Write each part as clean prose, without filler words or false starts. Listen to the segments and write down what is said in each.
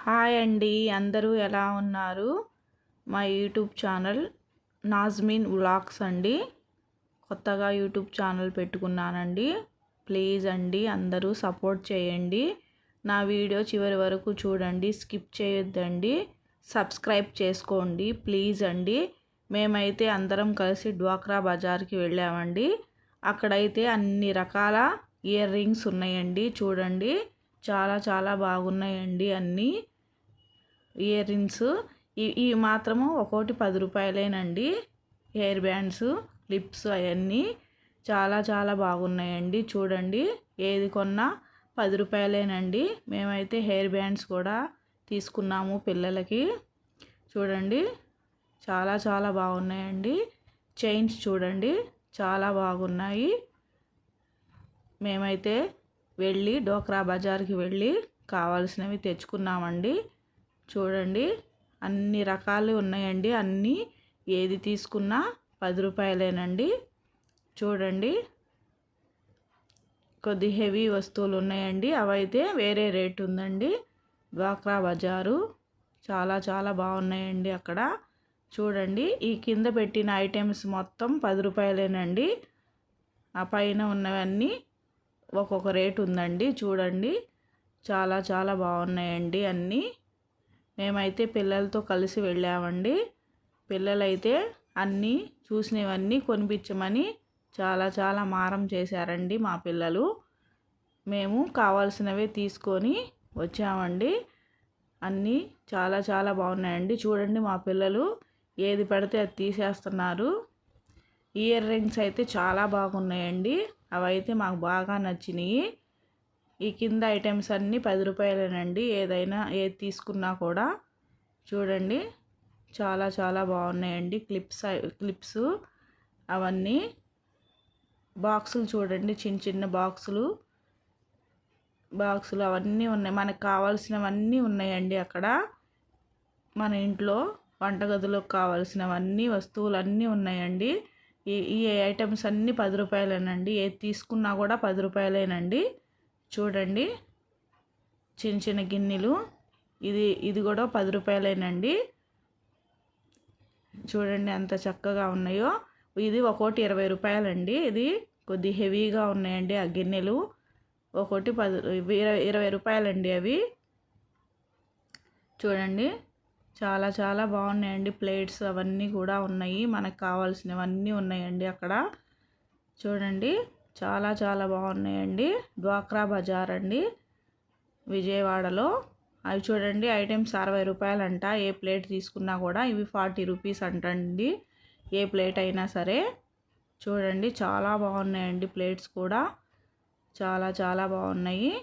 Hi అండి, అందరూ ఎలా ఉన్నారు? మా యూట్యూబ్ ఛానల్ నాజ్మిన్ వ్లాగ్స్ అండి. కొత్తగా యూట్యూబ్ ఛానల్ పెట్టుకున్నానండి. ప్లీజ్ అండి అందరూ సపోర్ట్ చేయండి. నా వీడియో చివరి వరకు చూడండి, స్కిప్ చేయొద్దండి. సబ్స్క్రైబ్ చేసుకోండి ప్లీజ్ అండి. మేమైతే అందరం కలిసి డ్వాక్రా బజార్కి వెళ్ళామండి. అక్కడైతే అన్ని రకాల ఇయర్ రింగ్స్ ఉన్నాయండి. చూడండి, చాలా చాలా బాగున్నాయండి అన్నీ ఇయర్ రింగ్స్. ఇవి మాత్రము ఒక్కోటి 10 రూపాయలేనండి. హెయిర్ బ్యాండ్స్, క్లిప్స్ అవన్నీ చాలా చాలా బాగున్నాయండి. చూడండి, ఏది కొన్నా 10 రూపాయలేనండి. మేమైతే హెయిర్ బ్యాండ్స్ కూడా తీసుకున్నాము పిల్లలకి. చూడండి, చాలా చాలా బాగున్నాయండి. చైన్స్ చూడండి, చాలా బాగున్నాయి. మేమైతే వెళ్ళి డ్వాక్రా బజార్కి వెళ్ళి కావాల్సినవి తెచ్చుకున్నామండి. చూడండి, అన్ని రకాలు ఉన్నాయండి. అన్నీ ఏది తీసుకున్నా 10 రూపాయలేనండి. చూడండి, కొద్ది హెవీ వస్తువులు ఉన్నాయండి, అవైతే వేరే రేట్ ఉందండి. డ్వాక్రా బజారు చాలా చాలా బాగున్నాయండి అక్కడ. చూడండి, ఈ కింద పెట్టిన ఐటమ్స్ మొత్తం 10 రూపాయలేనండి. ఆ పైన ఉన్నవన్నీ ఒక్కొక్క రేటు ఉందండి. చూడండి, చాలా చాలా బాగున్నాయండి అన్నీ. మేమైతే పిల్లలతో కలిసి వెళ్ళామండి. పిల్లలైతే అన్నీ చూసినవన్నీ కొనిపించమని చాలా చాలా మారం చేశారండి మా పిల్లలు. మేము కావాల్సినవే తీసుకొని వచ్చామండి. అన్నీ చాలా చాలా బాగున్నాయండి. చూడండి, మా పిల్లలు ఏది పడితే అది తీసేస్తున్నారు. ఇయర్ రింగ్స్ అయితే చాలా బాగున్నాయండి. అవైతే మాకు బాగా నచ్చినాయి. ఈ కింద ఐటమ్స్ అన్నీ 10 రూపాయలేనండి. ఏది తీసుకున్నా కూడా. చూడండి, చాలా చాలా బాగున్నాయండి. క్లిప్స్ అవన్నీ. బాక్సులు చూడండి, చిన్న చిన్న బాక్సులు అవన్నీ ఉన్నాయి. మనకు కావాల్సినవన్నీ ఉన్నాయండి అక్కడ. మన ఇంట్లో వంటగదిలోకి కావాల్సినవన్నీ వస్తువులన్నీ ఉన్నాయండి. ఈ ఐటమ్స్ అన్నీ 10 రూపాయలేనండి. ఏది తీసుకున్నా కూడా 10 రూపాయలేనండి. చూడండి, చిన్న చిన్న గిన్నెలు, ఇది కూడా 10 రూపాయలేనండి. చూడండి ఎంత చక్కగా ఉన్నాయో. ఇది ఒక్కోటి 20 రూపాయలండి. ఇది కొద్ది హెవీగా ఉన్నాయండి ఆ గిన్నెలు. ఒక్కోటి 20 రూపాయలండి అవి. చూడండి, చాలా చాలా బాగున్నాయండి. ప్లేట్స్ అవన్నీ కూడా ఉన్నాయి. మనకు కావాల్సినవన్నీ ఉన్నాయండి అక్కడ. చూడండి, చాలా చాలా బాగున్నాయండి. డ్వాక్రా బజార్ అండి, విజయవాడలో. అవి చూడండి, ఐటమ్స్ 60 రూపాయలంట. ఏ ప్లేట్ తీసుకున్నా కూడా. ఇవి 40 రూపీస్ అంటండి, ఏ ప్లేట్ అయినా సరే. చూడండి, చాలా బాగున్నాయండి ప్లేట్స్ కూడా. చాలా చాలా బాగున్నాయి.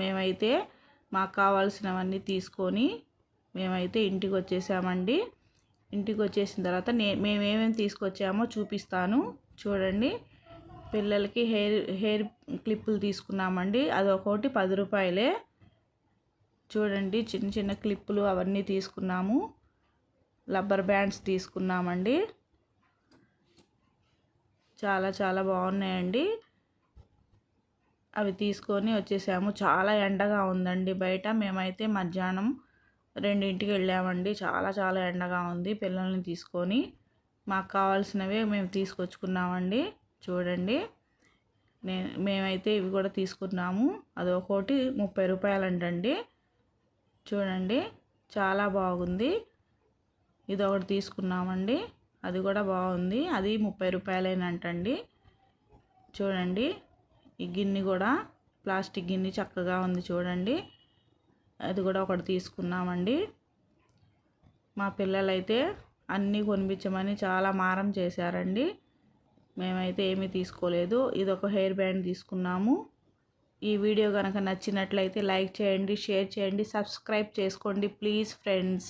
మేమైతే మాకు కావాల్సినవన్నీ తీసుకొని మేమైతే ఇంటికి వచ్చేసామండి. ఇంటికి వచ్చేసిన తర్వాత మేమేమేమి తీసుకొచ్చామో చూపిస్తాను. చూడండి, పిల్లలకి హెయిర్ క్లిప్పులు తీసుకున్నామండి. అది ఒక్కోటి 10 రూపాయలే. చూడండి, చిన్న చిన్న క్లిప్పులు అవన్నీ తీసుకున్నాము. రబ్బర్ బ్యాండ్స్ తీసుకున్నామండి. చాలా చాలా బాగున్నాయండి. అవి తీసుకొని వచ్చేసాము. చాలా ఎండగా ఉందండి బయట. మేమైతే మధ్యాహ్నం 2ంటికి వెళ్ళామండి. చాలా చాలా ఎండగా ఉంది. పిల్లల్ని తీసుకొని మాకు కావాల్సినవే మేము తీసుకొచ్చుకున్నామండి. చూడండి, మేమైతే ఇవి కూడా తీసుకున్నాము. అది ఒక్కోటి 30 రూపాయలంటండి. చూడండి, చాలా బాగుంది. ఇది ఒకటి తీసుకున్నామండి, అది కూడా బాగుంది. అది 30 రూపాయలేనంటండి. చూడండి, ఈ గిన్నె కూడా ప్లాస్టిక్ గిన్నె చక్కగా ఉంది. చూడండి, అది కూడా ఒకటి తీసుకున్నామండి. మా పిల్లలైతే అన్నీ కొనిపించమని చాలా మారం చేశారండి. మేమైతే ఏమీ తీసుకోలేదు. ఇది ఒక హెయిర్ బ్యాండ్ తీసుకున్నాము. ఈ వీడియో కనుక నచ్చినట్లయితే లైక్ చేయండి, షేర్ చేయండి, సబ్స్క్రైబ్ చేసుకోండి ప్లీజ్ ఫ్రెండ్స్.